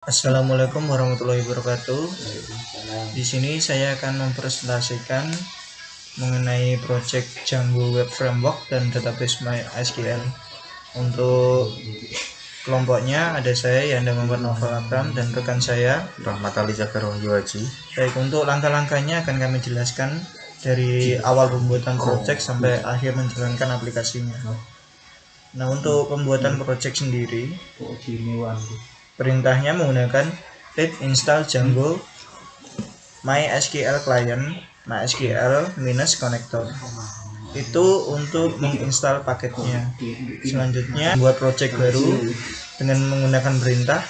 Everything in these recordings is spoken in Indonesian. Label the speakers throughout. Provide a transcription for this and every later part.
Speaker 1: Assalamualaikum warahmatullahi wabarakatuh. Di sini saya akan mempresentasikan mengenai project Django Web Framework dan database MySQL. Untuk kelompoknya ada saya Yanda Muhammad Novel Akram dan rekan saya
Speaker 2: Rahmat Ali Zakar Wahyu Haji.
Speaker 1: Baik, untuk langkah-langkahnya akan kami jelaskan dari awal pembuatan project sampai akhir menjalankan aplikasinya. Nah, untuk pembuatan project sendiri, perintahnya menggunakan pip install Django MySQL client MySQL-connector. Itu untuk menginstal paketnya. Selanjutnya buat project baru dengan menggunakan perintah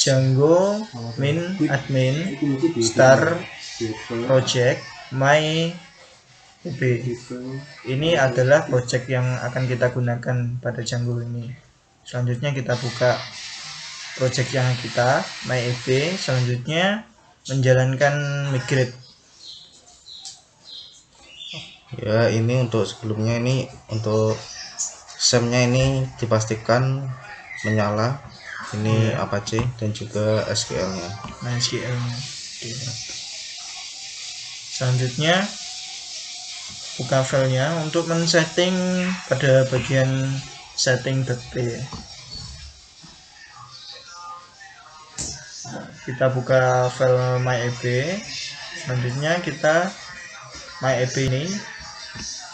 Speaker 1: Django min admin star project my ini adalah project yang akan kita gunakan pada Django ini. Selanjutnya kita buka project yang kita myeb. Selanjutnya menjalankan migrate.
Speaker 2: Ya, ini untuk sebelumnya, ini untuk SAM-nya ini dipastikan menyala. Ini Apache dan juga SQL-nya.
Speaker 1: MySQL-nya. Selanjutnya buka filenya untuk men-setting pada bagian setting.p. Kita buka file myeb. Selanjutnya kita myeb ini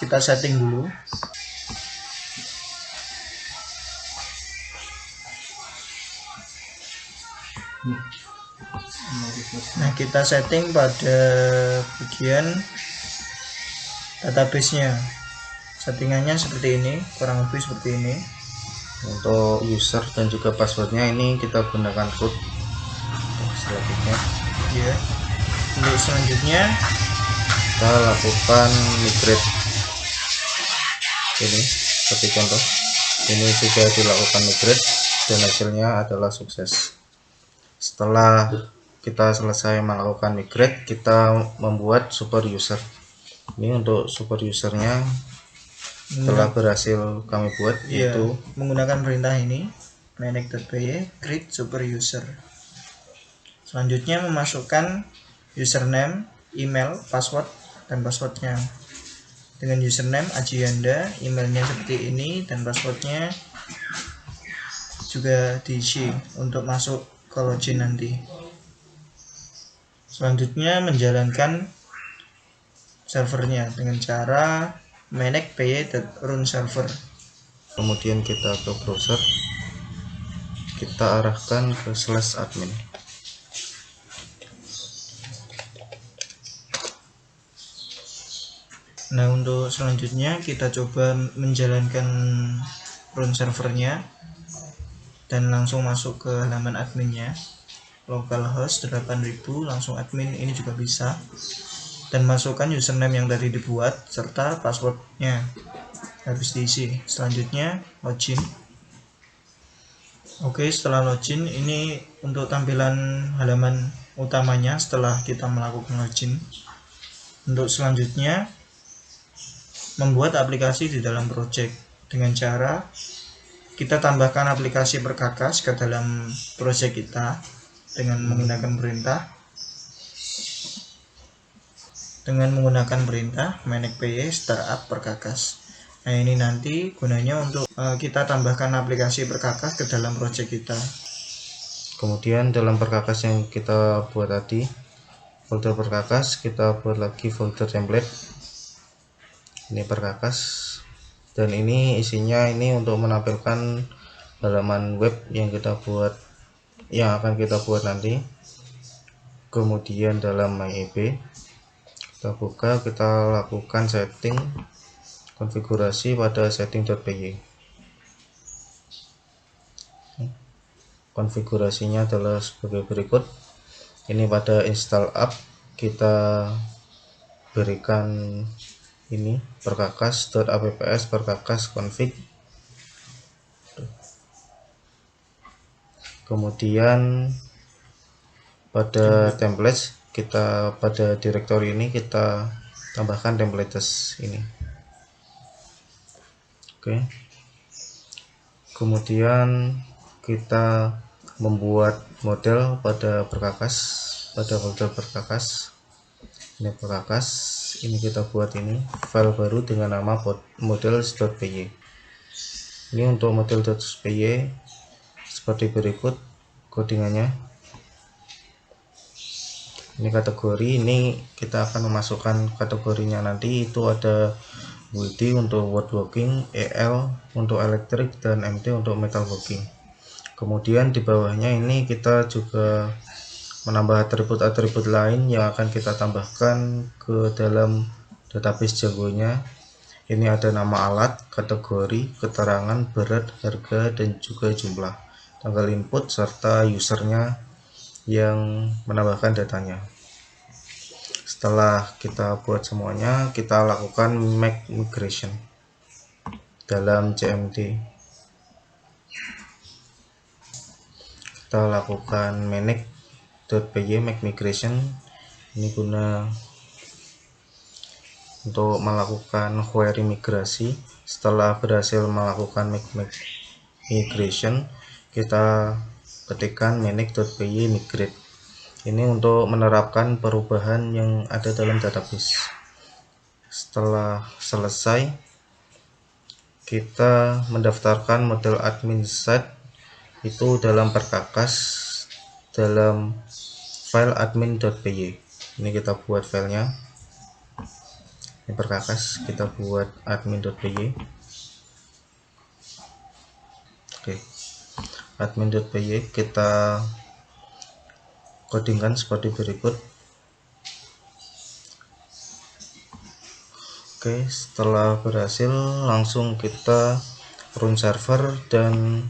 Speaker 1: kita setting dulu. Nah, kita setting pada bagian database-nya. Settingannya seperti ini, kurang lebih seperti ini.
Speaker 2: Untuk user dan juga passwordnya ini kita gunakan root. Selanjutnya
Speaker 1: Ya. Untuk selanjutnya
Speaker 2: kita lakukan migrate. Ini seperti contoh, ini sudah dilakukan migrate dan hasilnya adalah sukses. Setelah kita selesai melakukan migrate, kita membuat super user. Ini untuk super usernya telah berhasil kami buat, yaitu
Speaker 1: menggunakan perintah ini manage.py create super user. Selanjutnya memasukkan username, email, password, dan passwordnya. Dengan username Aji Yanda, emailnya seperti ini, dan passwordnya juga diisi untuk masuk ke login nanti. Selanjutnya menjalankan servernya dengan cara manage py.run server.
Speaker 2: Kemudian kita ke browser, kita arahkan ke /admin.
Speaker 1: Nah, untuk selanjutnya kita coba menjalankan run servernya dan langsung masuk ke halaman adminnya. Localhost 8000 langsung admin ini juga bisa, dan masukkan username yang tadi dibuat serta passwordnya habis diisi. Selanjutnya login. Oke, setelah login, ini untuk tampilan halaman utamanya setelah kita melakukan login. Untuk selanjutnya membuat aplikasi di dalam project dengan cara kita tambahkan aplikasi perkakas ke dalam project kita dengan menggunakan perintah manage.py startup perkakas. Nah, ini nanti gunanya untuk kita tambahkan aplikasi perkakas ke dalam project kita.
Speaker 2: Kemudian dalam perkakas yang kita buat tadi, folder perkakas, kita buat lagi folder template. Ini perkakas, dan ini isinya ini untuk menampilkan halaman web yang kita buat, yang akan kita buat nanti. Kemudian dalam myeb kita buka, kita lakukan setting konfigurasi pada setting.py. Konfigurasinya adalah sebagai berikut. Ini pada install app kita berikan ini perkakas.apps perkakas config. Kemudian pada templates, kita pada directory ini kita tambahkan templates ini. Oke. Kemudian kita membuat model pada perkakas, pada folder perkakas. Ini perkakas, ini kita buat ini file baru dengan nama models.py. Ini untuk model.py seperti berikut codingannya. Ini kategori, ini kita akan memasukkan kategorinya nanti, itu ada WD untuk woodworking, EL untuk elektrik, dan MT untuk metalworking. Kemudian di bawahnya ini kita juga menambah atribut-atribut lain yang akan kita tambahkan ke dalam database Django-nya. Ini ada nama alat, kategori, keterangan, berat, harga, dan juga jumlah, tanggal input, serta usernya yang menambahkan datanya. Setelah kita buat semuanya, kita lakukan make migration dalam CMD. Kita lakukan manage.py make migration, ini guna untuk melakukan query migrasi. Setelah berhasil melakukan make migration, kita ketikkan manage.py migrate. Ini untuk menerapkan perubahan yang ada dalam database. Setelah selesai, kita mendaftarkan model admin set itu dalam perkakas dalam file admin.py. Ini kita buat filenya. Ini perkakas, kita buat admin.py. Oke, admin.py kita codingkan seperti berikut. Oke, setelah berhasil langsung kita run server dan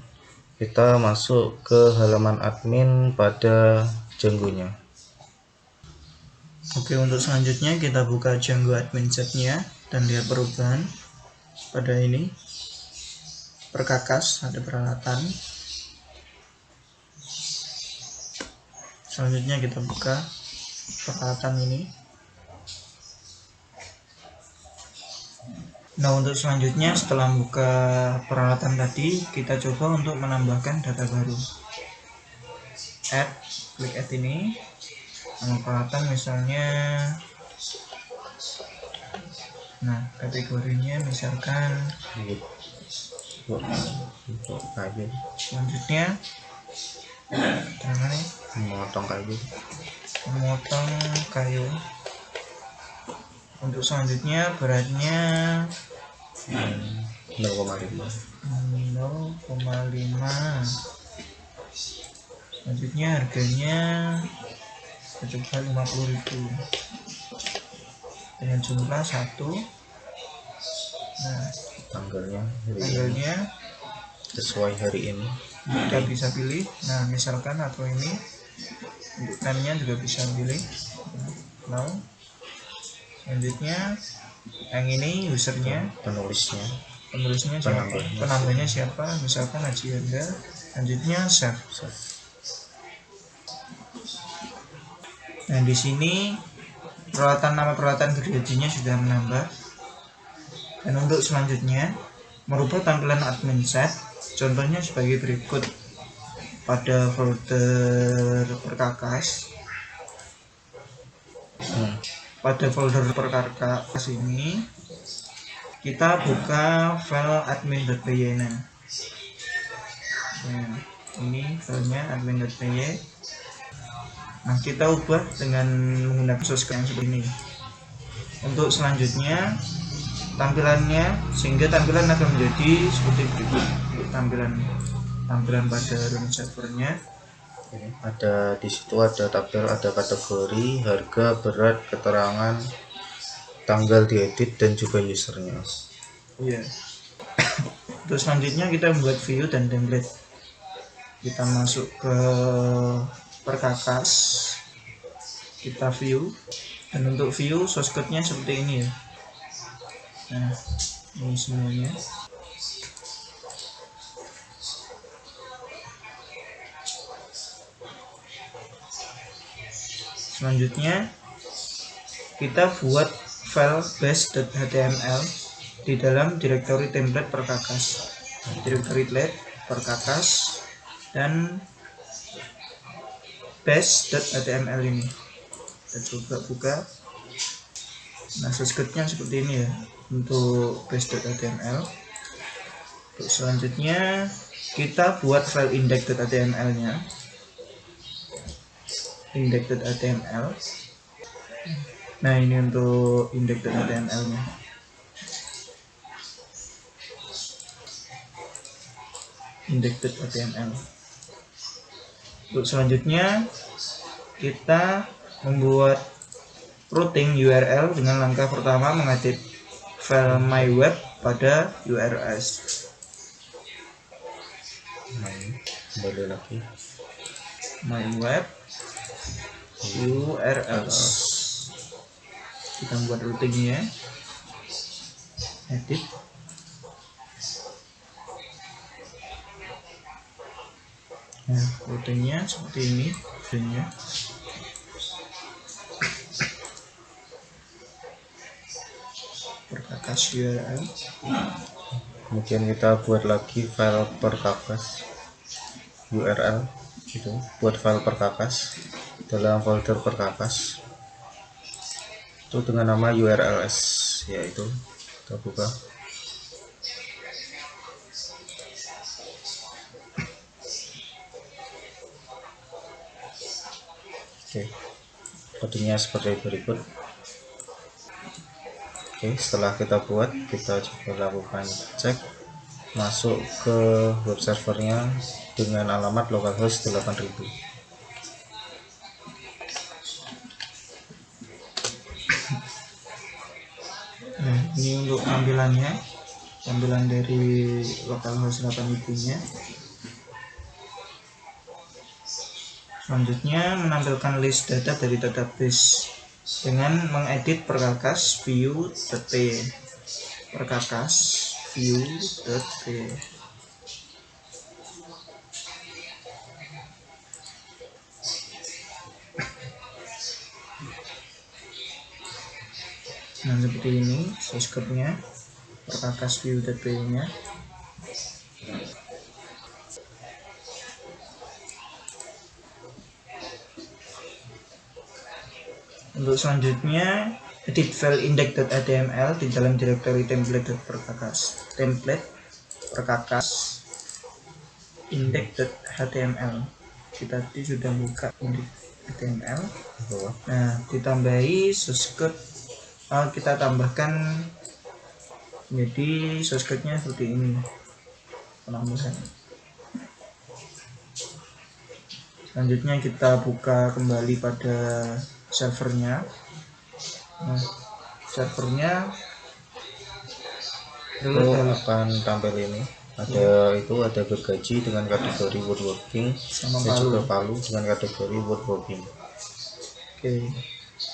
Speaker 2: kita masuk ke halaman admin pada Django-nya.
Speaker 1: Oke, untuk selanjutnya kita buka Django admin set-nya dan lihat perubahan pada ini. Perkakas, ada peralatan. Selanjutnya kita buka peralatan ini. Nah, untuk selanjutnya setelah buka peralatan tadi, kita coba untuk menambahkan data baru. Add, klik add ini. Nama peralatan misalnya, nah kategorinya misalkan selanjutnya memotong kayu. Untuk selanjutnya beratnya
Speaker 2: 0,5.
Speaker 1: Selanjutnya harganya kita coba 50.000 dengan jumlah 1. Nah, tanggalnya
Speaker 2: sesuai hari ini
Speaker 1: kita bisa pilih. Nah, misalkan atau ini untuk time-nya juga bisa pilih. Now, selanjutnya yang ini usernya, penulisnya siapa, penambahnya siapa, misalkan Haji Anda. Selanjutnya save. Nah, di sini nama peralatan gergajinya sudah menambah. Dan untuk selanjutnya merubah tampilan admin set, contohnya sebagai berikut. Pada folder perkakas, pada folder perkakas ini kita buka file admin.py. Nah, ini filenya admin.py. Nah, kita ubah dengan menggunakan source yang seperti ini. Untuk selanjutnya tampilannya, sehingga tampilan akan menjadi seperti berikut. Tampilan pada run servernya.
Speaker 2: Ada di situ ada tabel, ada kategori, harga, berat, keterangan, tanggal diedit, dan juga usernya.
Speaker 1: Iya. Terus selanjutnya kita membuat view dan template. Kita masuk ke perkakas, kita view, dan untuk view source code-nya seperti ini ya. Nah, ini semuanya. Selanjutnya kita buat file base.html di dalam direktori template perkakas, direktori template perkakas, dan base.html ini. Kita coba buka. Nah, shortcutnya seperti ini ya untuk base.html. Untuk selanjutnya kita buat file index.html nya. Index.html. Nah, ini untuk index.html nya. Index.html. Untuk selanjutnya kita membuat routing URL dengan langkah pertama mengedit file myweb pada URLs.
Speaker 2: Kembali lagi
Speaker 1: Myweb URLs. Kita buat routingnya, edit. Nah, routingnya seperti ini. Routingnya perkakas URL.
Speaker 2: kemudian kita buat lagi file perkakas URL itu, buat file perkakas dalam folder perkakas itu dengan nama URLs, yaitu kita buka. Oke, kodenya seperti berikut. Oke, setelah kita buat, kita coba lakukan cek masuk ke web servernya dengan alamat localhost 8000.
Speaker 1: Nah, ini untuk tampilannya, tampilan dari localhost 8000 nya. Selanjutnya menampilkan list data dari database dengan mengedit perkakas view.p. Perkakas view.p. Nah, seperti ini shortcutnya, perkakas view.p nya. Untuk selanjutnya, edit file index.html di dalam direktori template.perkakas. Template perkakas index.html. Kita tadi sudah buka index.html. Nah, ditambahi shortcut. Kita tambahkan jadi shortcutnya seperti ini. Penambahan. Selanjutnya kita buka kembali pada servernya. Nah, servernya
Speaker 2: akan tampil ini. Ada gergaji dengan kategori woodworking
Speaker 1: sama
Speaker 2: dan
Speaker 1: palu.
Speaker 2: juga palu dengan kategori woodworking.
Speaker 1: Oke.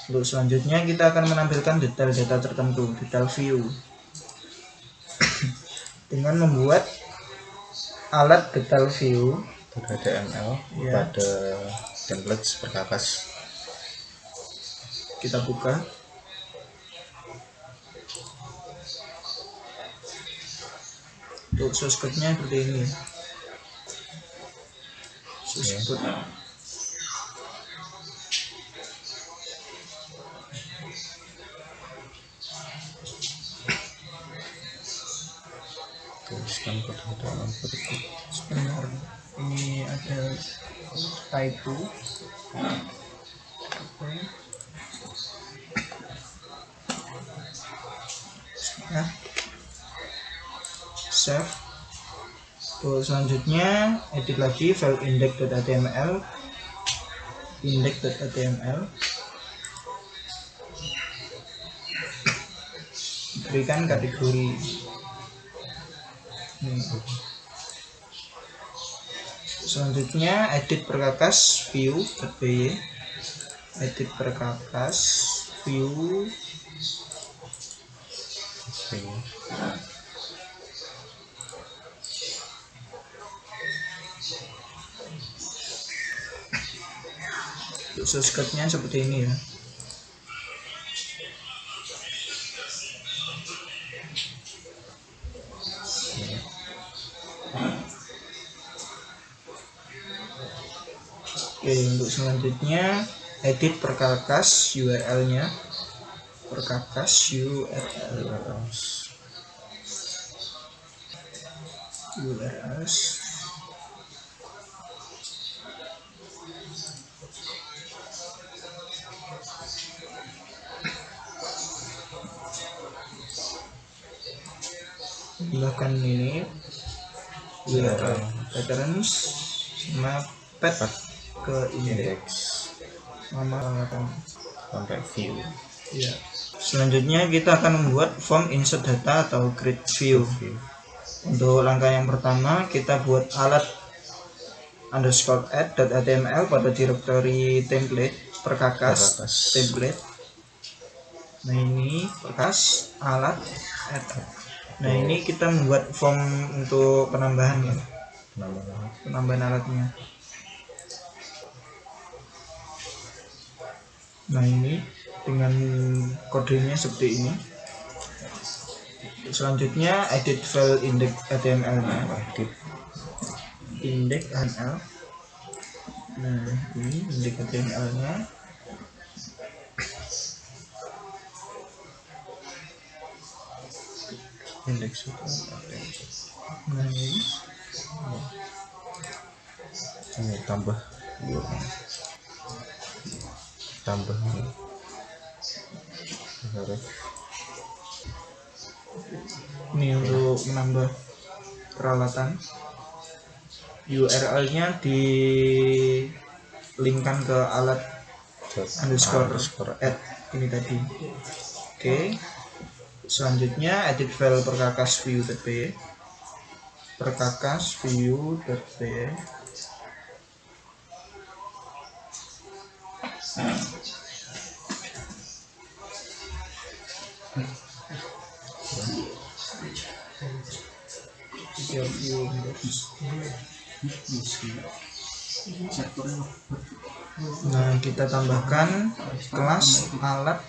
Speaker 1: Untuk selanjutnya kita akan menampilkan detail data tertentu, detail view, dengan membuat alat detail view
Speaker 2: HTML
Speaker 1: ya.
Speaker 2: pada template perkakas.
Speaker 1: Kita buka. Untuk shortcutnya seperti ini. Shortcut.
Speaker 2: Tuliskan kode HTML berikut.
Speaker 1: Sebentar, ini ada typo. Nah, save. Terus selanjutnya edit lagi file index.html. Index.html. Berikan kategori. Selanjutnya edit perkakas view.py. Edit perkakas view. Untuk shortcutnya seperti ini ya. Oke, untuk selanjutnya edit perkakas URL-nya. Perkakas URLs. Bahkan ini URL reference sama path ke index sama alatan
Speaker 2: sampai view.
Speaker 1: ya. Selanjutnya kita akan membuat form insert data atau create view. Untuk langkah yang pertama kita buat alat underscore add.html pada directory template perkakas template. Nah ini perkakas alat add. Nah ini kita membuat form untuk penambahan ya, penambahan alatnya. Nah ini dengan kodenya seperti ini. Selanjutnya edit file index HTML nya, index HTML. Nah ini index HTML nya.
Speaker 2: Index
Speaker 1: Nah
Speaker 2: ini tambah
Speaker 1: ini untuk menambah peralatan. URL nya di linkkan ke alat underscore add ini tadi. Oke. Selanjutnya edit file perkakas view.py. Perkakas view.py. Nah kita tambahkan kelas alat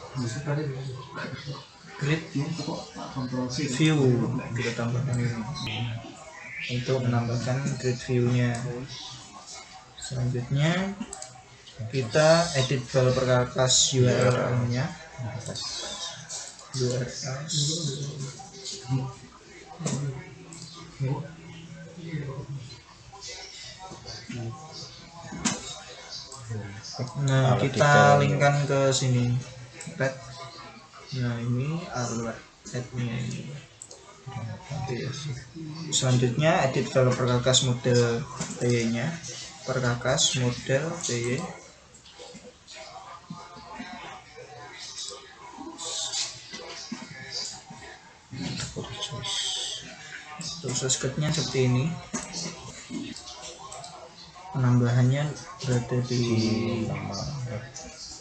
Speaker 1: create view, kita tambahkan ini untuk menambahkan create view nya. Selanjutnya kita edit file perkakas URL nya. Nah kita linkkan ke sini path. Nah ini alat add-nya ini. Oke. Selanjutnya edit file perkakas model py nya, perkakas model py. Terus scriptnya seperti ini. Penambahannya berada di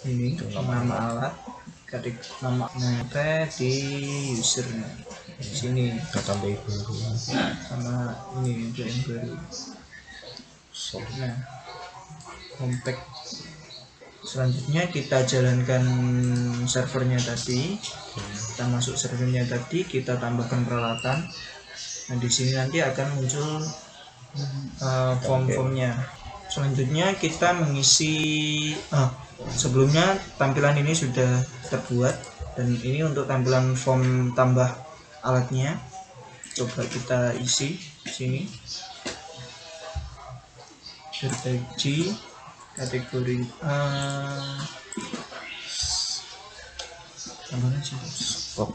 Speaker 1: ini nama alat, ketik nama di user sini
Speaker 2: tambah baru
Speaker 1: sama ini untuk yang baru. Nah compact. Selanjutnya kita jalankan servernya tadi. Kita masuk servernya tadi, kita tambahkan peralatan. Nah di sini nanti akan muncul form-formnya. Selanjutnya kita mengisi sebelumnya tampilan ini sudah terbuat, dan ini untuk tampilan form tambah alatnya. Coba kita isi sini. Berbagi kategori tambahan stop.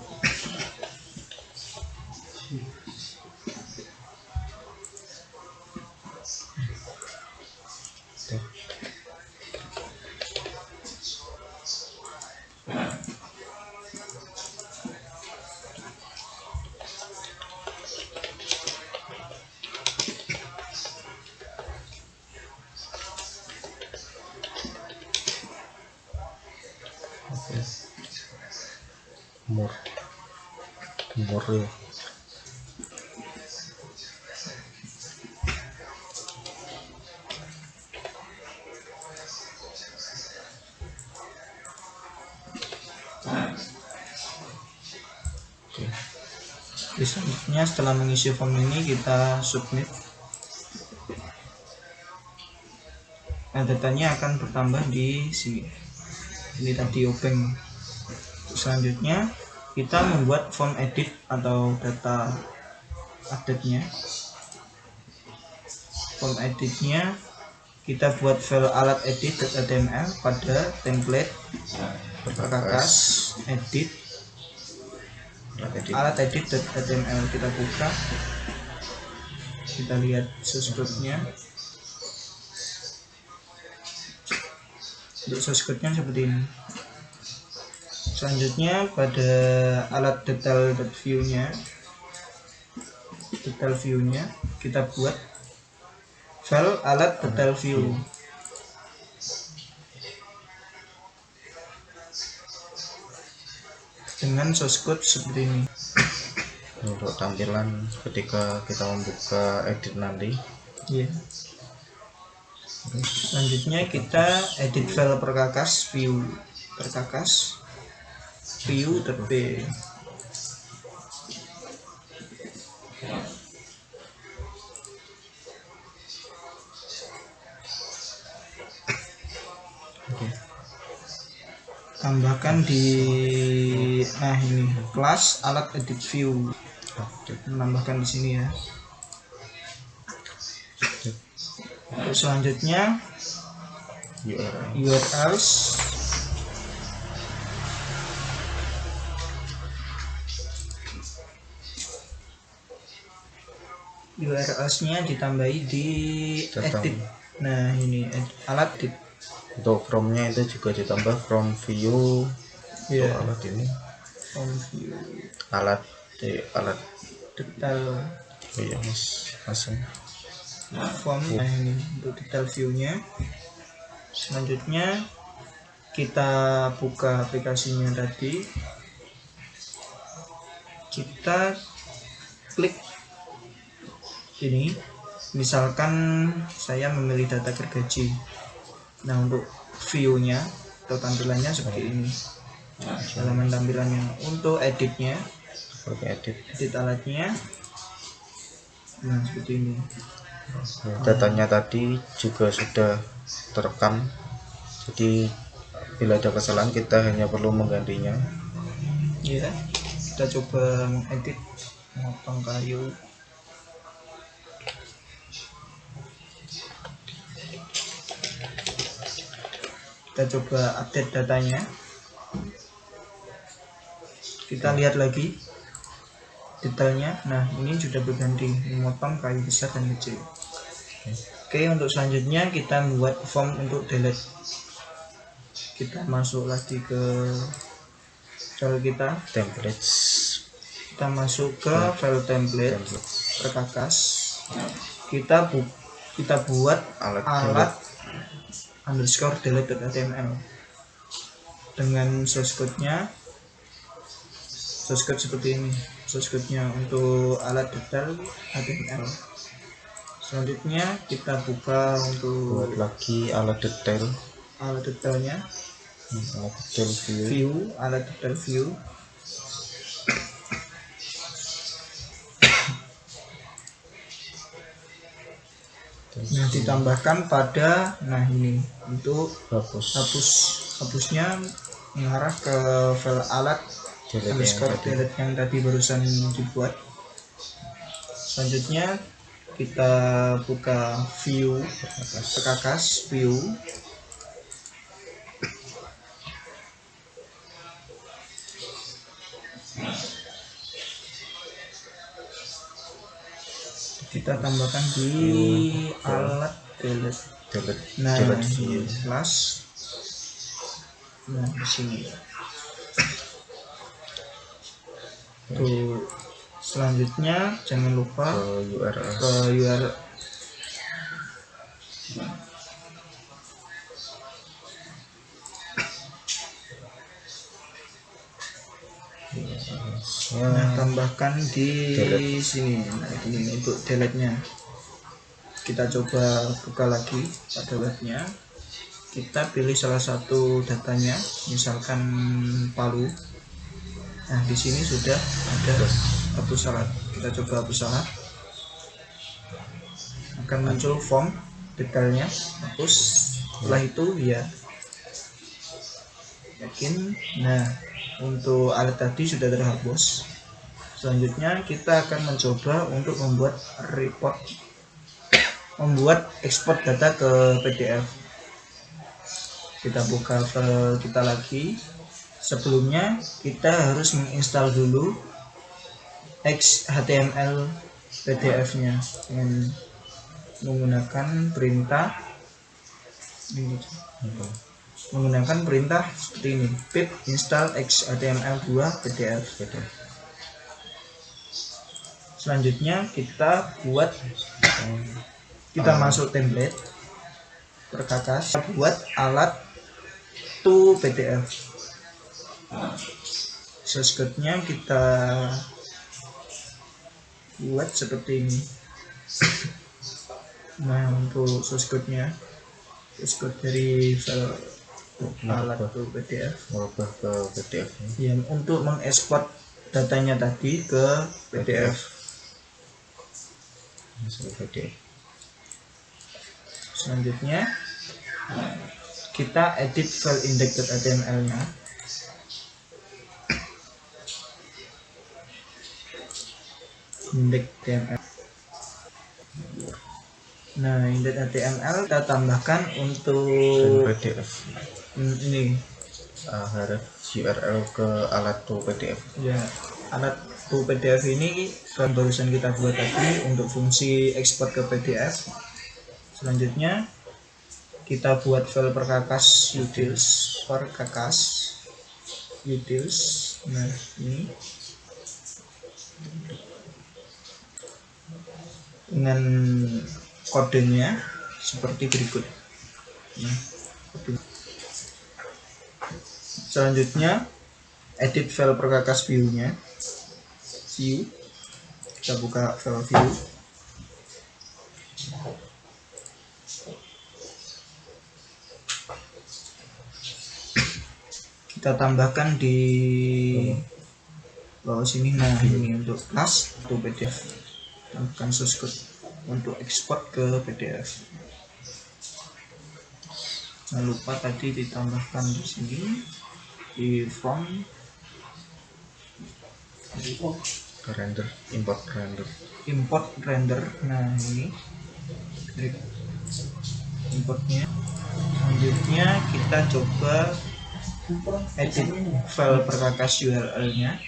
Speaker 2: more ya.
Speaker 1: Selanjutnya setelah mengisi form ini kita submit. Nah, datanya akan bertambah di sini. Ini tadi obeng. Selanjutnya kita membuat form edit atau data update-nya. Form editnya kita buat file alat edit.html pada template perkakas edit alat edit.html. Kita buka, kita lihat source code-nya. Untuk source code-nya seperti ini. Selanjutnya pada alat detail.view-nya kita buat file alat detail view. Dengan source code seperti ini.
Speaker 2: Untuk tampilan ketika kita membuka edit nanti.
Speaker 1: Selanjutnya kita edit file perkakas view view.p. Tambahkan di ini kelas alat edit view. Menambahkan di sini ya. Untuk selanjutnya URLs URLs-nya ditambahi di edit. Nah, ini alat edit.
Speaker 2: Untuk from-nya itu juga ditambah from view. Untuk alat ini
Speaker 1: From view
Speaker 2: alat
Speaker 1: detail.
Speaker 2: Iya langsung
Speaker 1: Form. Nah, ini untuk detail view-nya. Selanjutnya kita buka aplikasinya tadi. Kita klik ini. Misalkan saya memilih data gergaji. Nah, untuk view-nya atau tampilannya seperti ini. Halaman tampilannya. Untuk editnya, edit alatnya, nah seperti ini.
Speaker 2: Datanya tadi juga sudah terekam, jadi bila ada kesalahan kita hanya perlu menggantinya.
Speaker 1: Ya, kita coba mengedit, motong kayu. Kita coba update datanya. Kita lihat lagi detailnya. Nah, ini sudah berganti, memotong kayu besar dan kecil. Oke, untuk selanjutnya kita membuat form untuk delete. Kita masuk lagi ke file kita,
Speaker 2: templates.
Speaker 1: Kita masuk ke file template perkakas. Kita buat alat underscore delete.html dengan source code-nya. Source code seperti ini. Source code-nya untuk alat detail HTML. Selanjutnya kita buka untuk
Speaker 2: buat lagi alat detailnya.
Speaker 1: Alat detail view. Alat detail view. Nah, ditambahkan pada ini untuk hapusnya mengarah ke file alat underscore delete yang tadi barusan dibuat. Selanjutnya kita buka view perkakas view. Kita tambahkan di alat delete. Nah, kelas. Nah, di sini. Tuh. Selanjutnya jangan lupa ke URL. Nah, tambahkan di sini. Nah, ini untuk delete-nya. Kita coba buka lagi pada webnya. Kita pilih salah satu datanya, misalkan Palu. Nah, di sini sudah ada hapus alat. Kita coba hapus alat. Akan muncul form detailnya, hapus. Setelah itu ya yakin. Nah, untuk alat tadi sudah terhapus. Selanjutnya kita akan mencoba untuk membuat ekspor data ke PDF. Kita buka file kita lagi. Sebelumnya kita harus menginstal dulu HTML PDF-nya dengan menggunakan perintah seperti ini, pip install xhtml2 PDF. Selanjutnya kita masuk template perkakas, buat alat to PDF. Source code-nya kita buat seperti ini. Nah, untuk source code-nya, source code dari file alat to PDF,
Speaker 2: merubah ke PDF
Speaker 1: ya, untuk mengekspor datanya tadi ke PDF. Selanjutnya kita edit file index.html-nya. Index.html. Nah, index.html kita tambahkan untuk
Speaker 2: PDF.
Speaker 1: Ini
Speaker 2: Harap URL ke alat to PDF.
Speaker 1: ya, alat to PDF ini yang barusan kita buat tadi untuk fungsi ekspor ke PDF. Selanjutnya kita buat file perkakas utils. Nah, ini dengan kodenya seperti berikut. Nah, selanjutnya edit file perkakas view-nya. Kita buka file view. Kita tambahkan di bawah sini. Nah, ini untuk class to PDF. Tambahkan source code untuk ekspor ke PDF. Jangan lupa tadi ditambahkan di sini di font import render. Nah, ini importnya. Selanjutnya kita coba edit file perkakas URL-nya.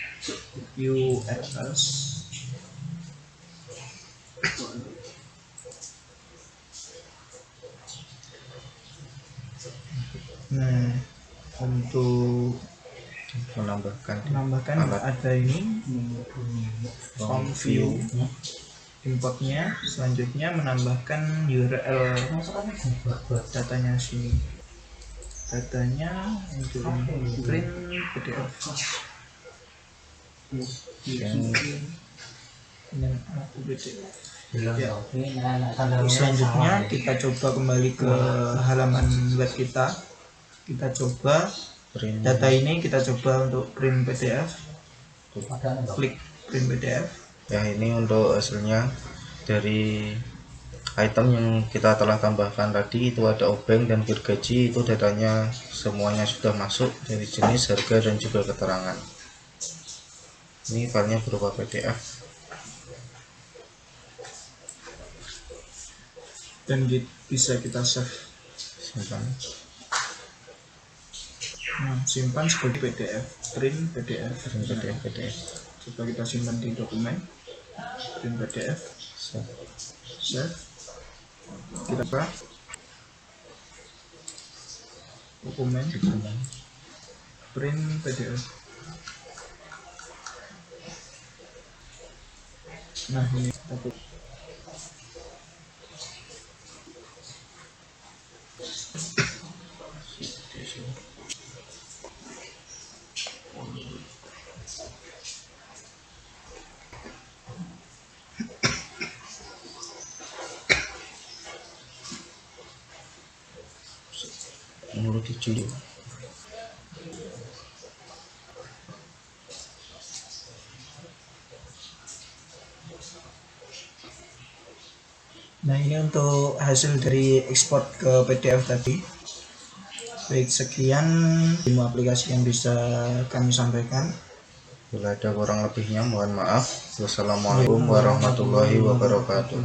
Speaker 1: Nah, untuk menambahkan ada ini from view importnya. Selanjutnya menambahkan URL datanya sini. Datanya untuk print PDF. Ya. Selanjutnya kita coba kembali ke halaman web kita. Kita coba data ini, kita coba untuk print PDF. Klik print PDF.
Speaker 2: Ya, ini untuk hasilnya dari item yang kita telah tambahkan tadi. Itu ada obeng dan gergaji, itu datanya semuanya sudah masuk dari jenis, harga, dan juga keterangan. Ini filenya berupa PDF
Speaker 1: dan bisa kita save, simpan sebagai PDF, print PDF. Coba kita simpan di dokumen print PDF, save. Kita buka dokumen print PDF. Nah, ini
Speaker 2: mulut dicuci.
Speaker 1: Nah, ini untuk hasil dari ekspor ke PDF tadi. Baik, sekian demo aplikasi yang bisa kami sampaikan.
Speaker 2: Bila ada kurang lebihnya mohon maaf. Wassalamualaikum warahmatullahi wabarakatuh.